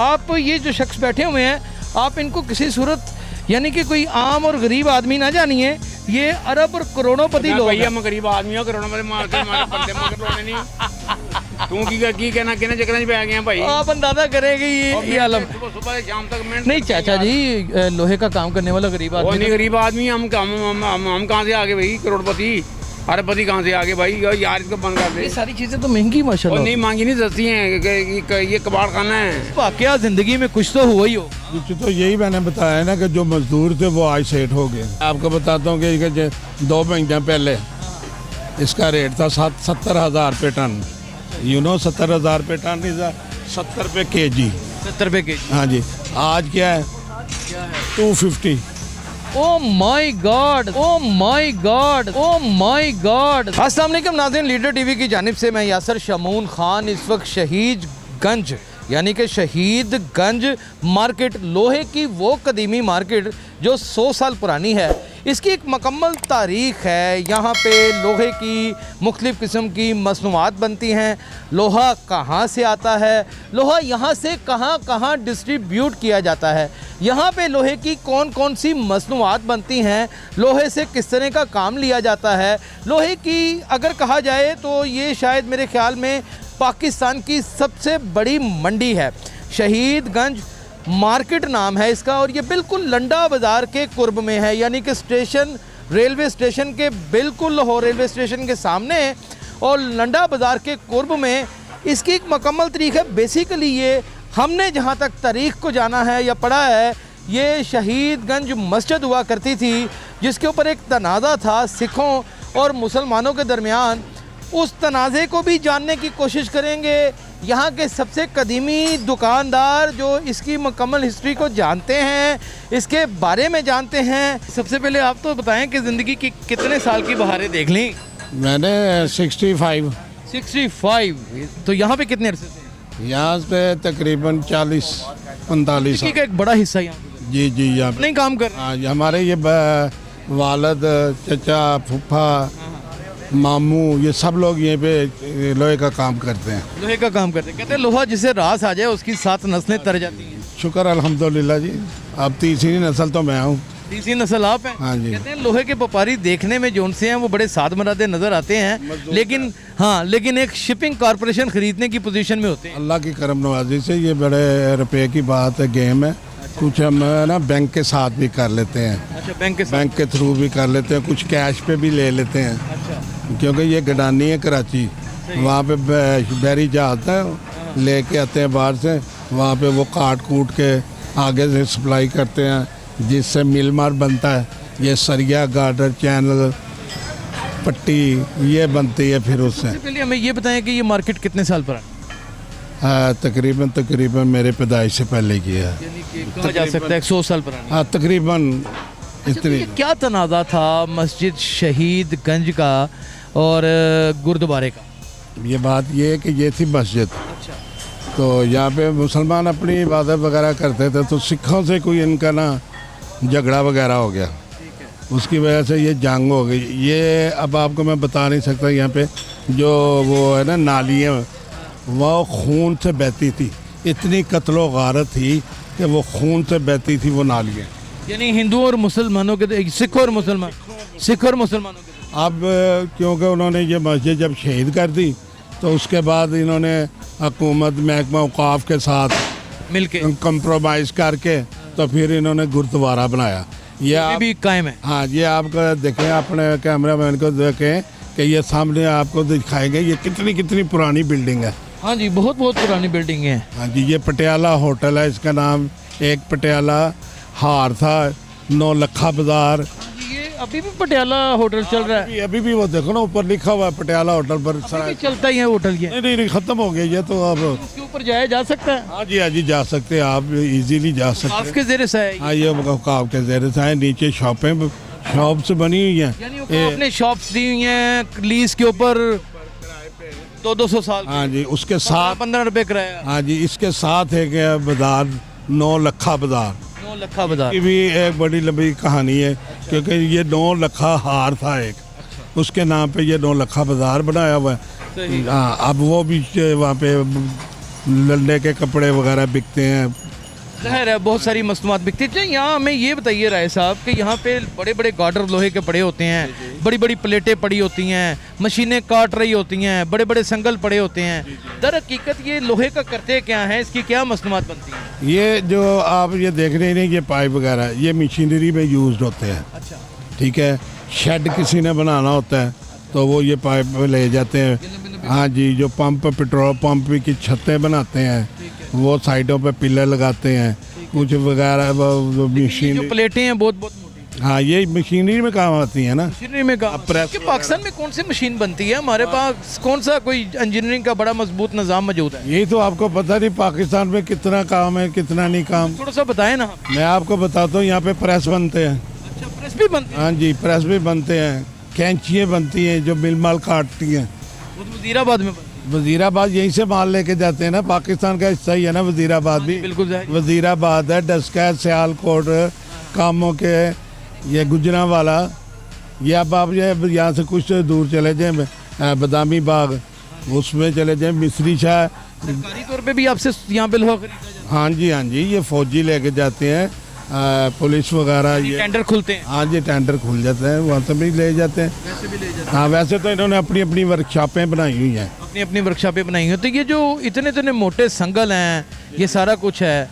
आप ये जो शख्स बैठे हुए हैं, आप इनको किसी सूरत यानी कि कोई आम और गरीब आदमी ना जानिए, ये अरब और करोड़ोंपति लोग हैं। भैया मैं गरीब आदमी हूं, करोड़ों मारते बंदे मगर लोने नहीं तू की कहना किने चक्कर में पै गया भाई। आप अंदाजा करेंगे ये आलम सुबह से शाम तक मैं नहीं चाचा जी, लोहे का काम करने वाला गरीब वो आदमी नहीं गरीब आदमी हम कहाँ से आगे भाई, करोड़पति अरबपति कहाँ से आगे भाई, यार इसको बंद कर दे। ये सारी चीजें तो महंगी माशाल्लाह। नहीं मांगी नहीं सस्ती हैं, ये कबाड़ खाना है। वाकया जिंदगी में कुछ तो हुआ ही हो। कुछ तो यही मैंने बताया ना कि जो मजदूर थे वो आज सेट हो गए। आपको बताता हूँ कि 2 महीने पहले इसका रेट था 70,000 रुपये टन। 70,000 रुपये टन इज 70 रुपये kg। 70 रुपए के। हाँ जी, आज क्या है 250। Oh my God, oh my God, oh my God. अस्सलाम वालेकुम नाज़रीन, लीडर टीवी की जानिब से मैं यासर शमून खान इस वक्त शहीदगंज यानी कि शहीदगंज मार्केट, लोहे की वो कदीमी मार्केट जो 100 साल पुरानी है। इसकी एक मुकम्मल तारीख़ है। यहाँ पे लोहे की मुख्तलिफ़ किस्म की मसनूआत बनती हैं। लोहा कहाँ से आता है, लोहा यहाँ से कहाँ कहाँ डिस्ट्रीब्यूट किया जाता है, यहाँ पे लोहे की कौन कौन सी मसनूआत बनती हैं, लोहे से किस तरह का काम लिया जाता है। लोहे की अगर कहा जाए तो ये शायद मेरे ख्याल में पाकिस्तान की सबसे बड़ी मंडी है। शहीदगंज मार्केट नाम है इसका, और ये बिल्कुल लंडा बाज़ार के कुर्ब में है, यानी कि स्टेशन, रेलवे स्टेशन के बिल्कुल लाहौर रेलवे स्टेशन के सामने और लंडा बाज़ार के कुर्ब में इसकी एक मुकम्मल तारीख़ है। बेसिकली ये हमने जहाँ तक तारीख़ को जाना है या पढ़ा है, ये शहीदगंज मस्जिद हुआ करती थी जिसके ऊपर एक तनाज़ा था सिखों और मुसलमानों के दरमियान। उस तनाज़े को भी जानने की कोशिश करेंगे। यहाँ के सबसे कदीमी दुकानदार जो इसकी मुकम्मल हिस्ट्री को जानते हैं, इसके बारे में जानते हैं। सबसे पहले आप तो बताएं कि ज़िंदगी की कितने साल की बहारें देख ली? मैंने 65। 65। तो यहाँ पे कितने अरसे से? यहाँ पे तकरीबन 40-45 साल का एक बड़ा हिस्सा यहाँ जी जी यहाँ पे नहीं काम कर। हाँ, हमारे ये वालद, चचा, फूफा, मामू, ये सब लोग यहीं पे लोहे का काम करते हैं। लोहे का काम करते हैं। कहते हैं लोहा जिसे रास आ जाए उसकी 7 नस्लें तर जाती हैं। शुक्र अल्हम्दुलिल्लाह जी, अब तीसरी नस्ल तो मैं हूँ। तीसरी नस्ल आप हैं? हाँ जी। कहते हैं लोहे के व्यापारी देखने में जो उनसे हैं वो बड़े साद मरादे नज़र आते हैं, लेकिन हाँ, लेकिन एक शिपिंग कॉरपोरेशन खरीदने की पोजीशन में होते हैं। अल्लाह की करम नवाजी से ये बड़े रुपए की बात है, गेम है। कुछ हम ना बैंक के साथ भी कर लेते हैं। अच्छा, बैंक के थ्रू भी कर लेते हैं, कुछ कैश पे भी ले लेते हैं। अच्छा, क्योंकि ये गडानी है कराची, वहाँ पे बैरी जहाज है, लेके आते हैं बाहर से, वहाँ पे वो काट कूट के आगे से सप्लाई करते हैं, जिससे मिल मार बनता है। ये सरिया, गार्डर, चैनल, पट्टी ये बनती है। फिर उससे पहले हमें ये बताएं कि ये मार्केट कितने साल पुरानी? तकरीबन मेरे पैदाइश से पहले की है। यानी कि कहा जा सकता है 100 साल पुरानी। हाँ, तकरीबन इतनी। ये क्या तनाज़ा था मस्जिद शहीदगंज का और गुरुद्वारे का? ये बात ये है कि ये थी मस्जिद। अच्छा। तो यहाँ पे मुसलमान अपनी इबादत वगैरह करते थे, तो सिखों से कोई इनका ना झगड़ा वगैरह हो गया, उसकी वजह से ये जंग हो गई। ये अब आपको मैं बता नहीं सकता। यहाँ पे जो वो है ना नालियाँ, वो खून से बहती थी, इतनी कत्लो गारत थी कि वो खून से बहती थी वो नालियाँ। यानी हिंदुओं और मुसलमानों के, सिख और मुसलमानों के। अब क्योंकि उन्होंने ये मस्जिद जब शहीद कर दी, तो उसके बाद इन्होंने हुकूमत महकमा औकाफ के साथ मिलके कंप्रोमाइज़ करके तो फिर इन्होंने गुरुद्वारा बनाया। ये भी कायम है। हाँ, ये आप देखें, अपने कैमरा मैन को देखें कि ये सामने आपको दिखाएंगे ये कितनी कितनी पुरानी बिल्डिंग है। हाँ जी, बहुत बहुत पुरानी बिल्डिंग है। हाँ जी, ये पटियाला होटल है, इसका नाम। एक पटियाला हार था, 9 लखा बाजार। ये अभी भी पटियाला होटल चल रहा है? अभी भी वो देखो ना, ऊपर लिखा हुआ है पटियाला होटल पर। चलता ही है होटल ये? नहीं, ख़त्म हो गया ये तो। अब इसके ऊपर जाया जा सकता है? हाँ जी जा सकते हैं, आप इजीली जा सकते हैं। आपके ज़रिए से है? हाँ, ये औकाफ के ज़रिए से है। नीचे शॉप्स बनी हुई हैं। यानी आपने शॉप्स दी हुई हैं लीज के ऊपर 200 साल। हाँ जी, उसके साथ 15 रुपए किराया। हाँ जी, इसके साथ एक बाजार 9 लखा बाजार। 9 लखा बाजार की भी एक बड़ी लंबी कहानी है। क्योंकि ये 9 लखा हार था एक, उसके नाम पे ये 9 लखा बाजार बनाया हुआ है। हाँ, अब वो भी वहाँ पे लड़ने के कपड़े वगैरह बिकते हैं। ज़ाहिर है बहुत सारी मसनूआत बिकती है। यहाँ हमें ये बताइए राय साहब कि यहाँ पे बड़े बड़े गार्डर लोहे के पड़े होते हैं, बड़ी बड़ी प्लेटें पड़ी होती हैं, मशीनें काट रही होती हैं, बड़े बड़े संगल पड़े होते हैं। दर हकीकत ये लोहे का करते क्या है, इसकी क्या मसनूआत बनती है? ये जो आप ये देख रहे हैं ये पाइप वगैरह ये मशीनरी में यूज़ होते हैं। अच्छा, ठीक है, शेड किसी ने बनाना होता है तो वो ये पाइप ले जाते हैं। हाँ जी, जो पंप पेट्रोल पंप की छतें बनाते हैं वो साइडों पे पिलर लगाते हैं कुछ वगैरह वो मशीन। जो प्लेटें हैं बहुत बहुत मोटी, हाँ ये मशीनरी में काम आती है ना। मशीनरी में काम। कि पाकिस्तान में कौन सी मशीन बनती है? हमारे पास कौन सा कोई इंजीनियरिंग का बड़ा मजबूत निज़ाम मौजूद है? यही तो आपको पता नहीं पाकिस्तान में कितना काम है कितना नहीं काम। थोड़ा सा बताएं ना। मैं आपको बताता हूँ, यहाँ पे प्रेस बनते हैं। अच्छा, प्रेस भी बनती है? हाँ जी, प्रेस भी बनते हैं, कैंचियाँ बनती हैं जो मिल माल काटती हैं। वो तो वजीराबाद में बनती वजीराबाद यहीं से माल लेके जाते हैं ना, पाकिस्तान का हिस्सा ही है ना वजीराबाद भी। है। बिल्कुल ज़ाहिर। वजीराबाद है, डस्का, सियालकोट, कामों के, ये गुजरांवाला, ये अब आप ये यहाँ से कुछ दूर चले जाएं बदामी बाग, उसमें चले जाएं मिस्री शाह। सरकारी तौर पे भी आपसे यहाँ पे लोहा खरीदा जाता हाँ जी, ये फौजी लेके जाते हैं, पुलिस वगैरह है? ये। टेंडर खुलते हैं? हाँ जी, टेंडर खुल जाते हैं, वहाँ से भी ले जाते हैं। वैसे भी ले जाते हैं? हाँ, वैसे तो इन्होंने अपनी अपनी वर्कशॉपें बनाई हुई हैं। अपनी अपनी वर्कशॉपें बनाई हैं। तो ये जो इतने इतने मोटे संगल हैं, ये सारा कुछ है,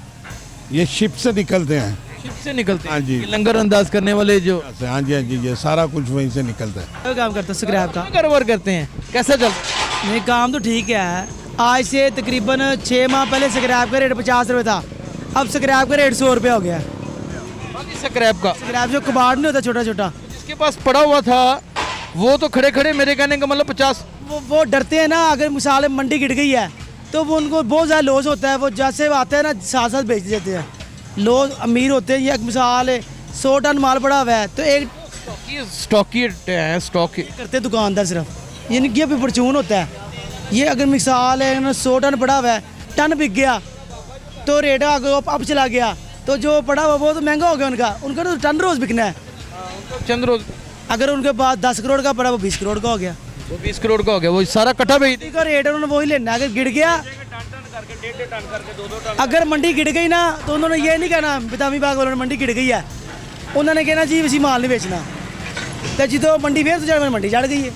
ये शिप से निकलते हैं। शिप से निकलते हैं? हाँ जी। ये लंगर अंदाज करने वाले जो हाँ जी, ये सारा कुछ वहीं से निकलता है। काम करता स्क्रैप का। कारोबार करते हैं, कैसा चलता है? नहीं, काम तो ठीक है। आज से तकरीबन 6 माह पहले स्क्रैप का रेट 50 रुपये था, अब स्क्रैप का रेट 100 रुपये हो गया। स्क्रैप का? स्क्रैप जो कबाड़ नहीं होता छोटा छोटा, जिसके पास पड़ा हुआ था वो तो खड़े खड़े, मेरे कहने का मतलब 50। वो डरते हैं ना, अगर मिसाल मंडी गिर गई है तो वो उनको बहुत ज़्यादा लॉस होता है। वो जैसे आते हैं ना साथ साथ बेच देते हैं। लोग अमीर होते हैं, ये एक मिसाल है 100 टन माल पड़ा हुआ है तो एक स्टॉकी है, स्टॉक करते दुकानदार सिर्फ, यानी कि अभी परचून होता है। ये अगर मिसाल है 100 टन पड़ा हुआ है, टन बिक गया तो रेट आगे अब चला गया तो जो पड़ा हुआ वो तो महंगा हो गया उनका तो टन रोज़ बिकना है। चंद रोज अगर उनके पास 10 करोड़ का पड़ा वो 20 करोड़ का हो गया। वो 20 करोड़ का हो गया, वो सारा कट्ठा बेच का रेट उन्होंने वही लेना। अगर गिर गया, अगर मंडी गिर गई ना तो उन्होंने ये नहीं कहना बदामी बाग वालों ने मंडी गिर गई है, उन्होंने कहना जी वैसी माल नहीं बेचना। तो जो मंडी फिर तो मंडी चढ़ गई है,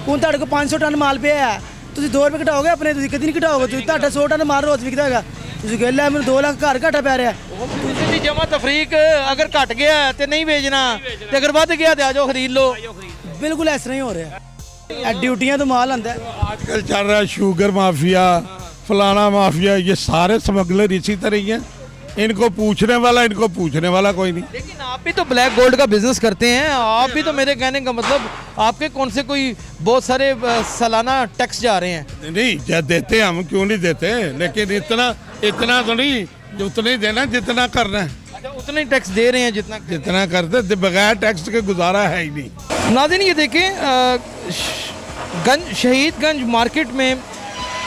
हूँ ਤੁਹਾਡੇ को 500 टन माल पे है, ਤੁਸੀਂ 2 रुपये घटाओगे अपने, ਤੁਸੀਂ कभी नहीं घटाओगे। ਤੁਸੀਂ ਤੁਹਾਡਾ 100 टन माल रोज़ विकता होगा, ਤੁਸੀਂ ਕਹਿ ਲੈ ਮੈਨੂੰ 2 ਲੱਖ ਘਰ ਘਾਟਾ ਪੈ ਰਿਹਾ। ਦੀ ਜਮਾ ਤਫਰੀਕ ਅਗਰ ਘਟ ਗਿਆ ਤੇ ਨਹੀਂ ਵੇਚਣਾ ਤੇ ਅਗਰ ਵੱਧ ਗਿਆ ਤੇ ਆ ਜਾਓ ਖਰੀਦ ਲਓ। बिल्कुल ऐसा नहीं हो रहा। ड्यूटियाँ तो माल आंदा है। आजकल चल रहा है शुगर माफिया, फलाना माफिया, ये सारे स्मगलर इसी तरह ही हैं। इनको पूछने वाला कोई नहीं। लेकिन आप भी तो ब्लैक गोल्ड का बिजनेस करते हैं, आप भी तो, मेरे कहने का मतलब आपके कौन से कोई बहुत सारे सालाना टैक्स जा रहे हैं? नहीं, जब देते हम क्यों नहीं देते, लेकिन इतना तो नहीं, उतना ही देना जितना करना है। अच्छा, उतना ही टैक्स दे रहे हैं जितना करते, बगैर टैक्स के गुजारा है ही नहीं। नाज़रीन ये देखें, शहीदगंज मार्केट में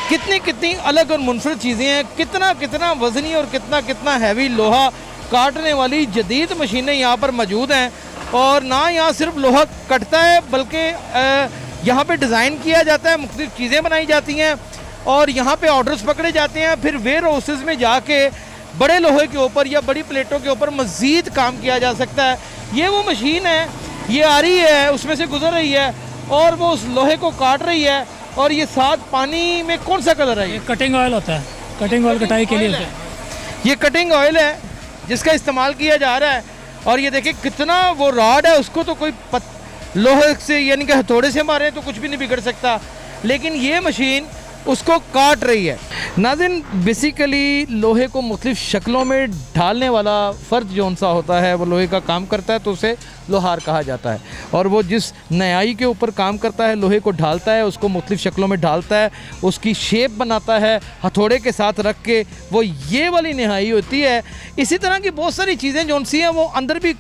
कितनी अलग और मुनफरद चीज़ें हैं, कितना वज़नी और कितना हैवी लोहा काटने वाली जदीद मशीनें यहाँ पर मौजूद हैं। और ना यहाँ सिर्फ लोहा कटता है बल्कि यहाँ पे डिज़ाइन किया जाता है, मुख्तलिफ चीज़ें बनाई जाती हैं और यहाँ पे ऑर्डर्स पकड़े जाते हैं। फिर वेयर हाउसेस में जाके बड़े लोहे के ऊपर या बड़ी प्लेटों के ऊपर मज़ीद काम किया जा सकता है। ये वो मशीन है, ये आ रही है, उसमें से गुजर रही है और वो उस लोहे को काट रही है। और ये साथ पानी में कौन सा कलर है? ये कटिंग ऑयल होता है, कटिंग ऑयल कटाई के लिए होता है। ये कटिंग ऑयल है जिसका इस्तेमाल किया जा रहा है। और ये देखिए कितना वो रॉड है, उसको तो कोई लोहे से यानी कि हथौड़े से मारे तो कुछ भी नहीं बिगड़ सकता, लेकिन ये मशीन उसको काट रही है। नाज़रीन, बेसिकली लोहे को मुख्तलिफ शक्लों में ढालने वाला फ़र्द जो सा होता है वो लोहे का काम करता है तो उसे लोहार कहा जाता है। और वो जिस नयाई के ऊपर काम करता है, लोहे को ढालता है, उसको मुख्तलिफ शक्लों में ढालता है, उसकी शेप बनाता है हथौड़े के साथ रख के, वो ये वाली नहाई होती है। इसी तरह की बहुत सारी चीज़ें जो सी हैं वो अंदर भी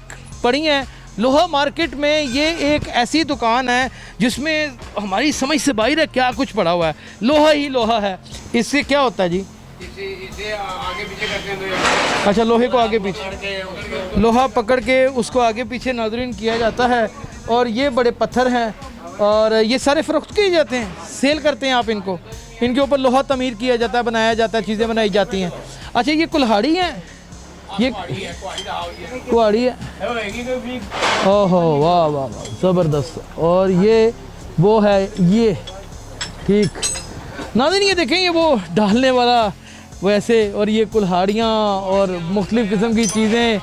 पड़ी हैं। लोहा मार्केट में ये एक ऐसी दुकान है जिसमें हमारी समझ से बाहर है क्या कुछ पड़ा हुआ है। लोहा ही लोहा है। इससे क्या होता है जी? इसे आगे पीछे करते हैं तो ये अच्छा, लोहे को आगे पीछे, लोहा पकड़ के उसको आगे पीछे नाज़रीन किया जाता है। और ये बड़े पत्थर हैं और ये सारे फ़रोख्त किए जाते हैं, सेल करते हैं आप इनको? इनके ऊपर लोहा तमीर किया जाता है, बनाया जाता है, चीज़ें बनाई जाती हैं। अच्छा ये कुल्हाड़ी हैं, ये कुहाड़ी है। ओहो वाह वाह वाह ज़बरदस्त। और ये वो है, ये ठीक नाज़रीन ये देखें, ये वो डालने वाला वैसे, और ये कुल्हाड़ियाँ और मुख्तलिफ़ किस्म की चीज़ें,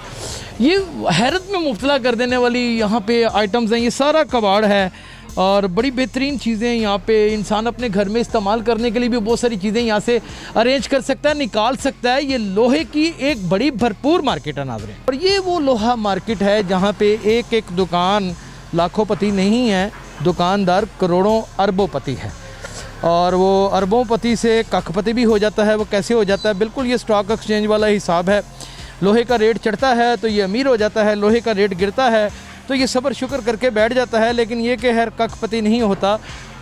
ये हैरत में मुब्तला कर देने वाली यहाँ पे आइटम्स हैं। ये सारा कबाड़ है और बड़ी बेहतरीन चीज़ें यहाँ पे इंसान अपने घर में इस्तेमाल करने के लिए भी बहुत सारी चीज़ें यहाँ से अरेंज कर सकता है, निकाल सकता है। ये लोहे की एक बड़ी भरपूर मार्केट है नाज़रीन, और ये वो लोहा मार्केट है जहाँ पे एक एक दुकान लाखोंपति नहीं है, दुकानदार करोड़ों अरबोंपति है, और वो अरबोंपति से कखपति भी हो जाता है। वो कैसे हो जाता है? बिल्कुल ये स्टॉक एक्सचेंज वाला हिसाब है। लोहे का रेट चढ़ता है तो ये अमीर हो जाता है, लोहे का रेट गिरता है तो ये सब्र शुक्र करके बैठ जाता है। लेकिन ये कि हर कखपति नहीं होता,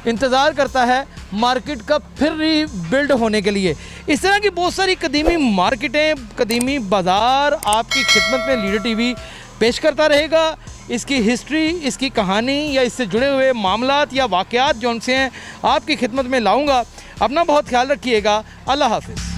इंतज़ार करता है मार्केट का फिर रीबिल्ड होने के लिए। इस तरह की बहुत सारी कदीमी मार्केटें, कदीमी बाज़ार आपकी खिदमत में लीडर टीवी पेश करता रहेगा। इसकी हिस्ट्री, इसकी कहानी या इससे जुड़े हुए मामलात या वाक़यात जो उनसे हैं आपकी खिदमत में लाऊंगा। अपना बहुत ख्याल रखिएगा। अल्लाह हाफ़िज़।